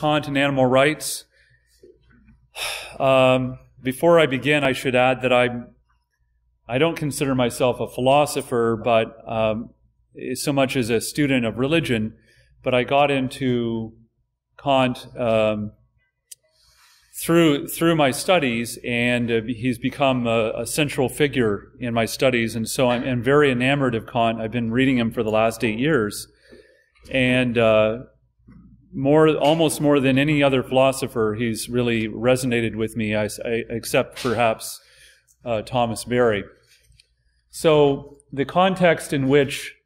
Kant and animal rights. Before I begin, I should add that I don't consider myself a philosopher, but so much as a student of religion. But I got into Kant through my studies, and he's become a central figure in my studies. And so I'm very enamored of Kant. I've been reading him for the last 8 years, and almost more than any other philosopher, he's really resonated with me, except perhaps Thomas Berry. So the context in which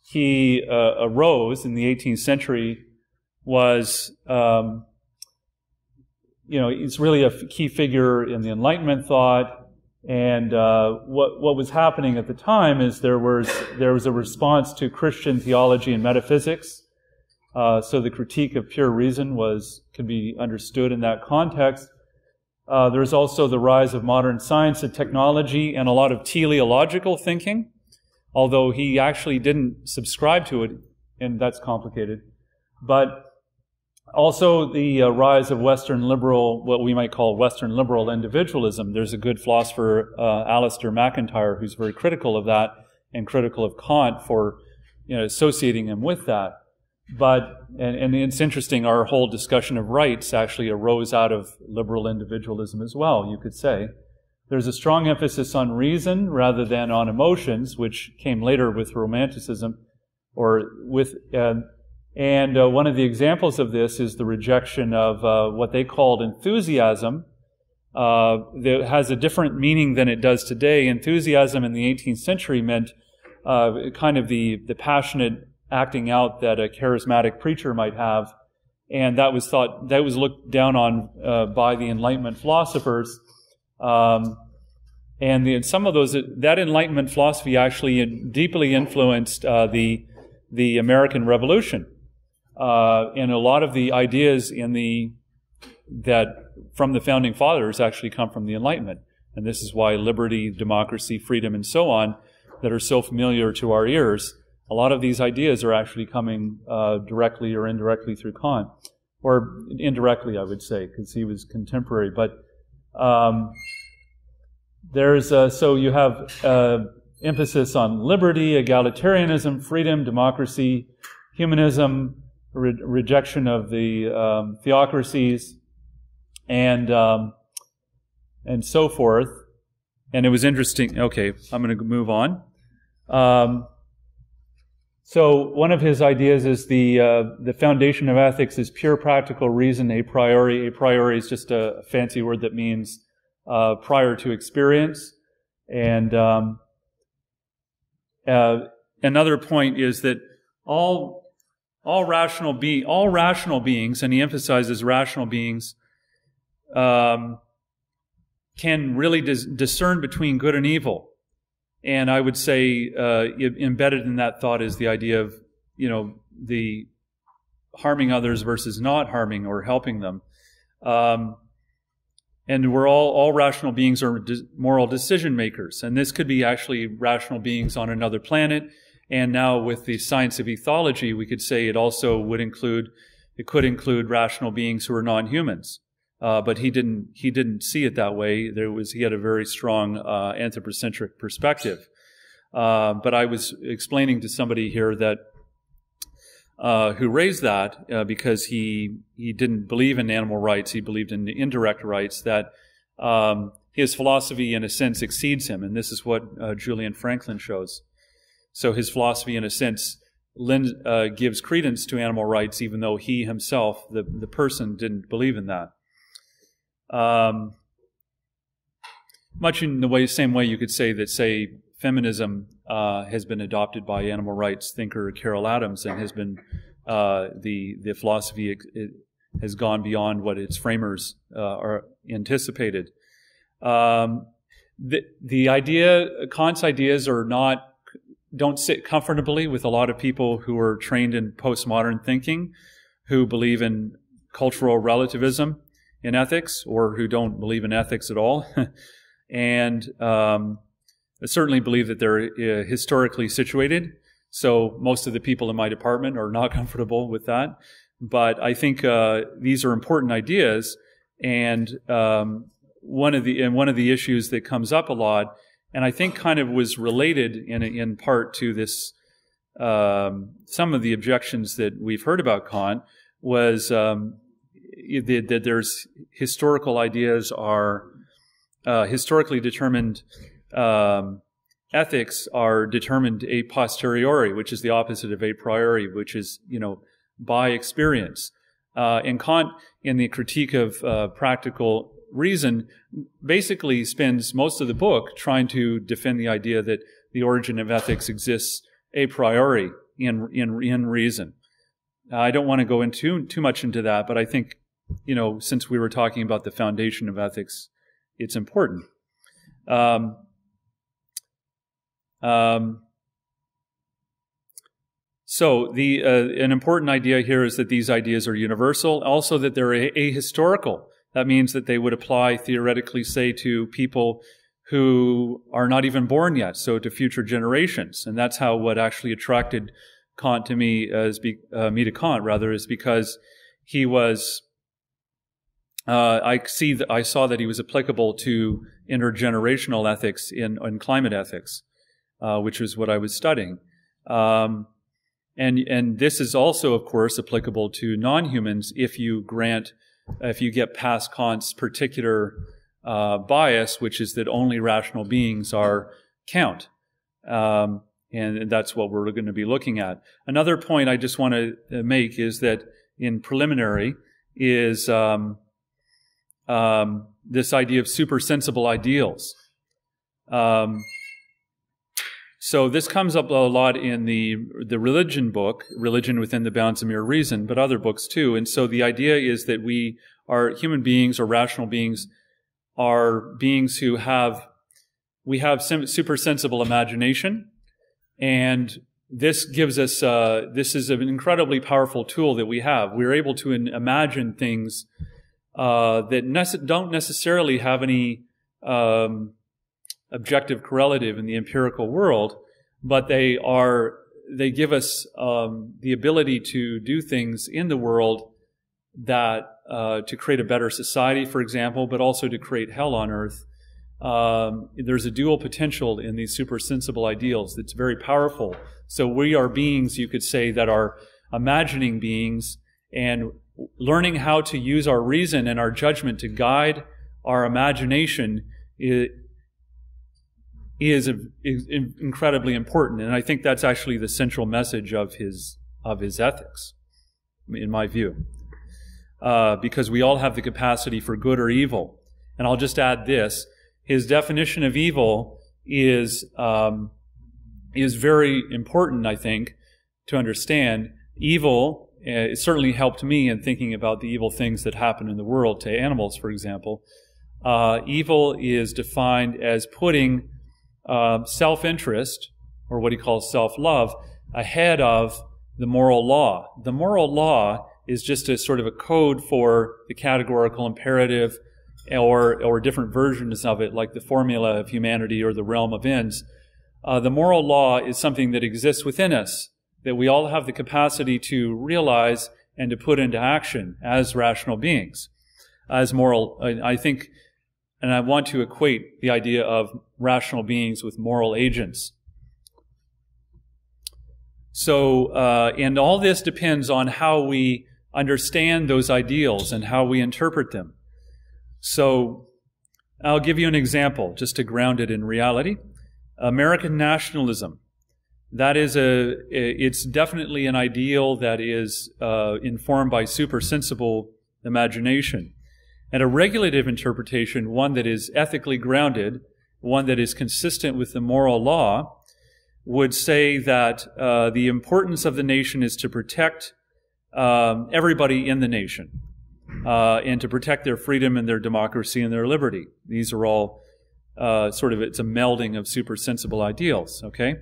he arose in the 18th century was, it's really a key figure in the Enlightenment thought. And what was happening at the time is there was a response to Christian theology and metaphysics. So the critique of pure reason could be understood in that context. There's also the rise of modern science and technology and a lot of teleological thinking, although he actually didn't subscribe to it, and that's complicated. But also the rise of Western liberal, what we might call Western liberal individualism. There's a good philosopher, Alistair MacIntyre, who's very critical of that and critical of Kant for associating him with that. But, and it's interesting, our whole discussion of rights actually arose out of liberal individualism as well, you could say. There's a strong emphasis on reason rather than on emotions, which came later with Romanticism, and one of the examples of this is the rejection of what they called enthusiasm. That has a different meaning than it does today. Enthusiasm in the 18th century meant kind of the passionate acting out that a charismatic preacher might have, and that was looked down on by the Enlightenment philosophers. And some of that Enlightenment philosophy actually deeply influenced the American Revolution. And a lot of the ideas that from the Founding Fathers actually come from the Enlightenment. And this is why liberty, democracy, freedom, and so on, that are so familiar to our ears, a lot of these ideas are actually coming directly or indirectly through Kant. Or indirectly, I would say, because he was contemporary. But so you have emphasis on liberty, egalitarianism, freedom, democracy, humanism, rejection of the theocracies, and so forth. And it was interesting. Okay, I'm going to move on. So one of his ideas is the foundation of ethics is pure practical reason a priori. A priori is just a fancy word that means prior to experience. And another point is that all rational beings, and he emphasizes rational beings, can really discern between good and evil. And I would say embedded in that thought is the idea of, the harming others versus not harming or helping them. And we're all rational beings are moral decision makers. And this could be actually rational beings on another planet. And now with the science of ethology, we could say it could include rational beings who are non-humans. But he didn't see it that way. He had a very strong anthropocentric perspective. But I was explaining to somebody here that who raised that because he didn't believe in animal rights, he believed in indirect rights, that his philosophy in a sense exceeds him, and this is what Julian Franklin shows. So his philosophy in a sense gives credence to animal rights, even though he himself, the person, didn't believe in that. Much in the same way you could say that, feminism has been adopted by animal rights thinker Carol Adams, and has been the philosophy has gone beyond what its framers are anticipated. The idea, Kant's ideas don't sit comfortably with a lot of people who are trained in postmodern thinking, who believe in cultural relativism in ethics, or who don't believe in ethics at all. And I certainly believe that they're historically situated. So most of the people in my department are not comfortable with that. But I think these are important ideas, and one of the issues that comes up a lot, and I think kind of was related in part to this, some of the objections that we've heard about Kant, was that there's historical ideas are historically determined. Ethics are determined a posteriori, which is the opposite of a priori, which is, by experience. And Kant, in the Critique of Practical Reason, basically spends most of the book trying to defend the idea that the origin of ethics exists a priori in reason. I don't want to go into too much into that, but I think, since we were talking about the foundation of ethics, it's important. So an important idea here is that these ideas are universal, also that they're ahistorical. That means that they would apply theoretically, say, to people who are not even born yet, so to future generations. And that's what actually attracted Kant to me, me to Kant, rather, is because he was, I saw that he was applicable to intergenerational ethics in climate ethics, which was what I was studying. And this is also, of course, applicable to non-humans if you get past Kant's particular bias, which is that only rational beings count. And that's what we're going to be looking at. Another point I just want to make is that in preliminary is this idea of supersensible ideals. So this comes up a lot in the religion book, Religion Within the Bounds of Mere Reason, but other books too. And so the idea is that we are human beings, or rational beings, are beings who have supersensible imagination, and this gives us this is an incredibly powerful tool that we have. We're able to imagine things that don't necessarily have any objective correlative in the empirical world, but they give us the ability to do things in the world that to create a better society, for example, but also to create hell on earth. There's a dual potential in these supersensible ideals that's very powerful. So we are beings, you could say, that are imagining beings, and learning how to use our reason and our judgment to guide our imagination is incredibly important. And I think that's actually the central message of his ethics, in my view. Because we all have the capacity for good or evil. And I'll just add this. His definition of evil is very important, I think, to understand. Evil, it certainly helped me in thinking about the evil things that happen in the world to animals, for example. Evil is defined as putting self-interest, or what he calls self-love, ahead of the moral law. The moral law is just a sort of a code for the categorical imperative, or different versions of it, like the formula of humanity or the realm of ends. The moral law is something that exists within us, that we all have the capacity to realize and to put into action as rational beings, as moral. I think, and I want to equate the idea of rational beings with moral agents. So, and all this depends on how we understand those ideals and how we interpret them. So, I'll give you an example, just to ground it in reality. American nationalism. That is it's definitely an ideal that is informed by supersensible imagination. And a regulative interpretation, one that is ethically grounded, one that is consistent with the moral law, would say that the importance of the nation is to protect everybody in the nation, and to protect their freedom and their democracy and their liberty. These are all it's a melding of supersensible ideals, okay?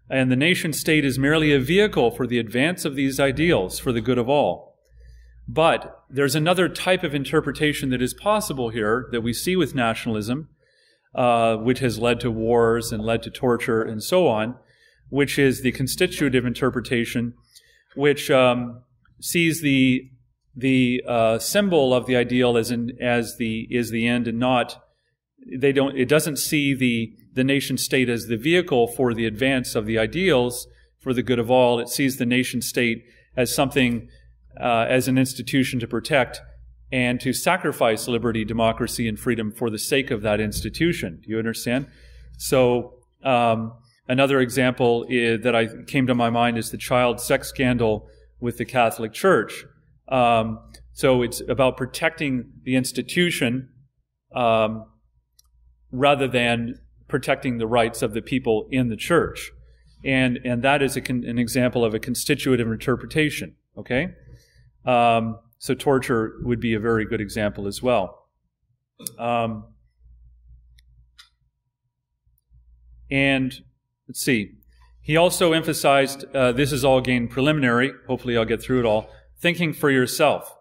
And the nation state is merely a vehicle for the advance of these ideals for the good of all. But there's another type of interpretation that is possible here that we see with nationalism, which has led to wars and led to torture and so on, which is the constitutive interpretation, which sees the symbol of the ideal as the end, and not it doesn't see the nation state as the vehicle for the advance of the ideals for the good of all. It sees the nation state as something, as an institution to protect and to sacrifice liberty, democracy, and freedom for the sake of that institution. Do you understand? So another example that came to my mind is the child sex scandal with the Catholic Church. So it's about protecting the institution rather than protecting the rights of the people in the church. And that is an example of a constitutive interpretation, okay? So torture would be a very good example as well. And let's see. He also emphasized, this is all again preliminary, hopefully I'll get through it all, thinking for yourself,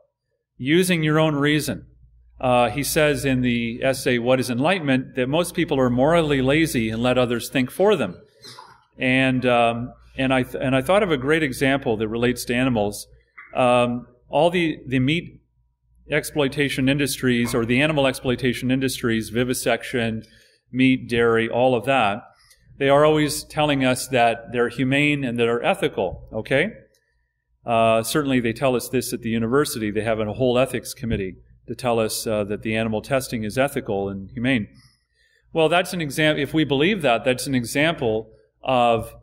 using your own reason. He says in the essay, What is Enlightenment?, that most people are morally lazy and let others think for them. And I thought of a great example that relates to animals. All the meat exploitation industries, or the animal exploitation industries, vivisection, meat, dairy, all of that, they are always telling us that they're humane and that they're ethical, okay? Certainly they tell us this at the university. They have a whole ethics committee to tell us that the animal testing is ethical and humane. Well, that's an example. If we believe that, that's an example of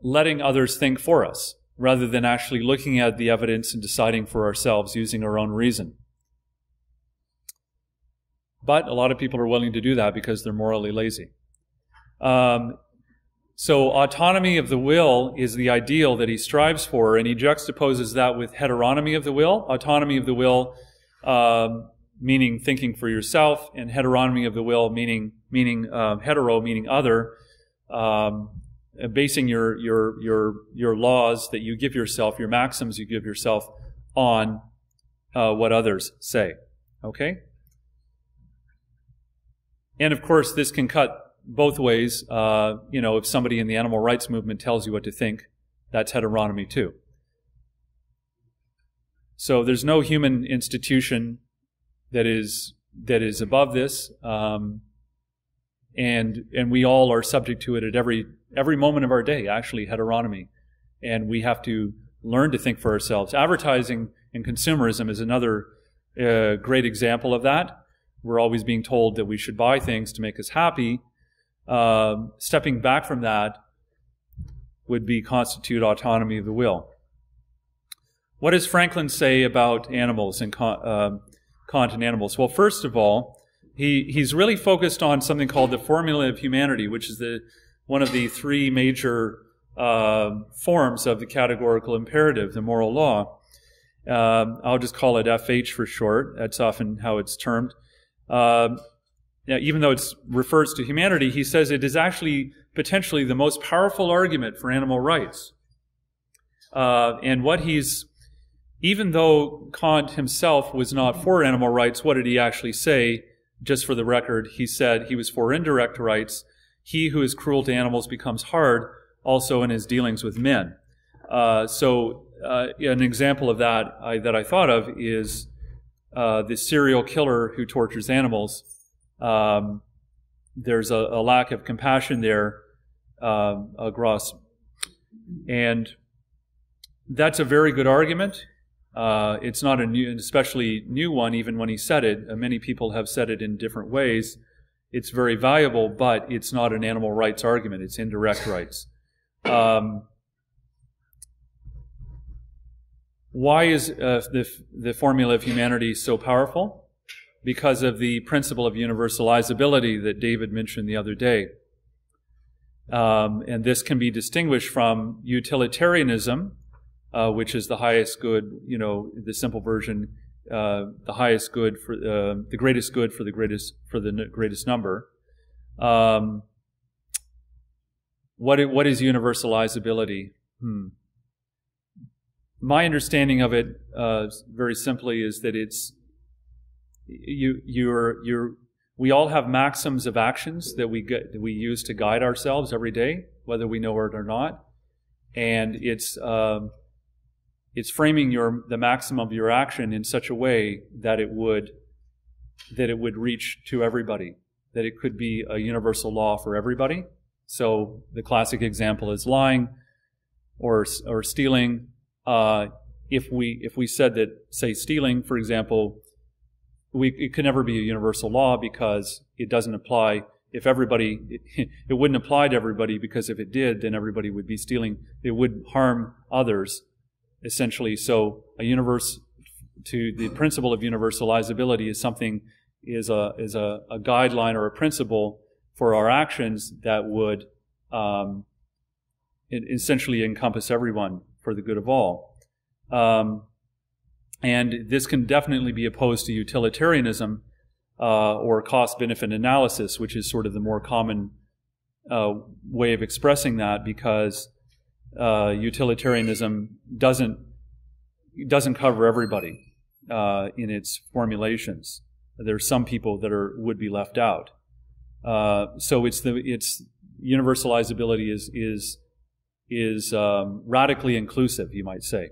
letting others think for us, rather than actually looking at the evidence and deciding for ourselves using our own reason. But a lot of people are willing to do that because they're morally lazy. So autonomy of the will is the ideal that he strives for, and he juxtaposes that with heteronomy of the will. Autonomy of the will meaning thinking for yourself, and heteronomy of the will meaning hetero, meaning other, basing your laws that you give yourself, your maxims you give yourself, on what others say. Okay? And of course, this can cut both ways. If somebody in the animal rights movement tells you what to think, that's heteronomy too. So there's no human institution that is above this, and we all are subject to it at every moment of our day. Actually, heteronomy, and we have to learn to think for ourselves. Advertising and consumerism is another great example of that. We're always being told that we should buy things to make us happy. Stepping back from that would constitute autonomy of the will. What does Franklin say about animals and Kant and animals? Well, first of all, he's really focused on something called the formula of humanity, which is one of the three major forms of the categorical imperative, the moral law. I'll just call it FH for short. That's often how it's termed. Even though it refers to humanity, he says it is actually potentially the most powerful argument for animal rights. And even though Kant himself was not for animal rights, what did he actually say? Just for the record, he said he was for indirect rights. He who is cruel to animals becomes hard also in his dealings with men. So an example of that that I thought of is the serial killer who tortures animals. There's a lack of compassion there, gross. And that's a very good argument. It's not especially new one, even when he said it. Many people have said it in different ways. It's very valuable, but it's not an animal rights argument. It's indirect rights. Why is the formula of humanity so powerful? Because of the principle of universalizability that David mentioned the other day. And this can be distinguished from utilitarianism, which is the highest good, the simple version, the highest good for the greatest good for the greatest number. What is universalizability? My understanding of it, very simply, is that it's we all have maxims of actions that we use to guide ourselves every day, whether we know it or not, and it's it's framing the maximum of your action in such a way that it would reach to everybody, that it could be a universal law for everybody. So the classic example is lying or stealing. If we said that, say, stealing, for example, it could never be a universal law because it doesn't apply. If everybody, it wouldn't apply to everybody, because if it did, then everybody would be stealing. It would harm others, essentially. So the principle of universalizability is a guideline or a principle for our actions that would essentially encompass everyone for the good of all. And this can definitely be opposed to utilitarianism or cost-benefit analysis, which is sort of the more common way of expressing that, because utilitarianism doesn't cover everybody in its formulations. There's some people that would be left out. So it's universalizability is radically inclusive, you might say.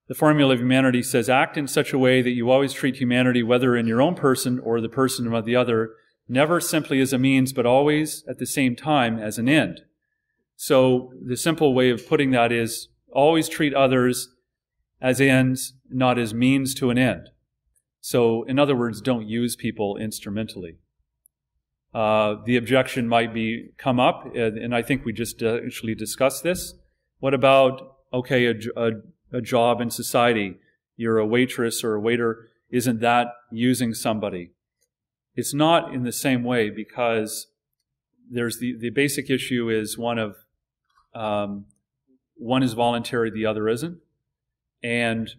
The formula of humanity says, act in such a way that you always treat humanity, whether in your own person or the person of the other, never simply as a means, but always at the same time as an end. So the simple way of putting that is, always treat others as ends, not as means to an end. So, in other words, don't use people instrumentally. The objection might come up, and I think we just actually discussed this. What about, okay, a job in society? You're a waitress or a waiter. Isn't that using somebody? It's not in the same way, because there's the basic issue is one is voluntary, the other isn't. And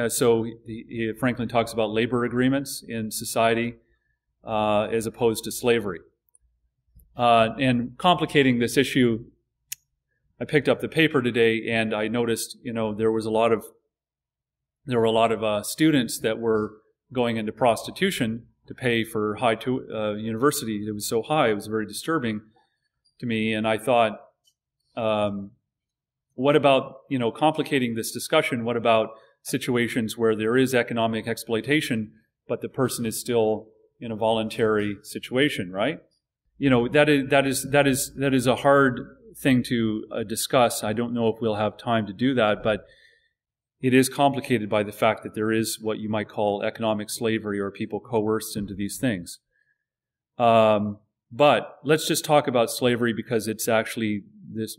so Franklin talks about labor agreements in society as opposed to slavery. And complicating this issue, I picked up the paper today and I noticed, there were a lot of students that were going into prostitution to pay for university. It was so high, it was very disturbing to me. And I thought, what about, complicating this discussion? What about situations where there is economic exploitation, but the person is still in a voluntary situation, right? That is a hard thing to discuss. I don't know if we'll have time to do that, but it is complicated by the fact that there is what you might call economic slavery, or people coerced into these things. But let's just talk about slavery, because it's actually this.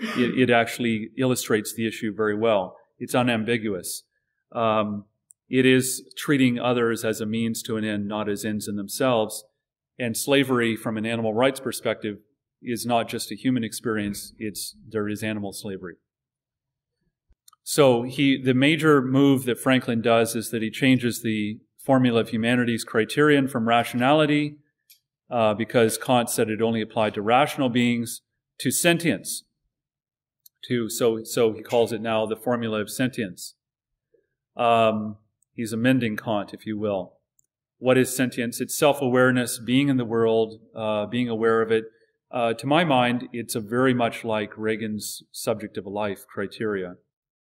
It actually illustrates the issue very well. It's unambiguous. It is treating others as a means to an end, not as ends in themselves. And slavery, from an animal rights perspective, is not just a human experience. There is animal slavery. So the major move that Franklin does is that he changes the formula of humanity's criterion from rationality, because Kant said it only applied to rational beings, to sentience. So he calls it now the formula of sentience. He's amending Kant, if you will. What is sentience? It's self-awareness, being in the world, being aware of it. To my mind, it's very much like Reagan's subject of a life criteria.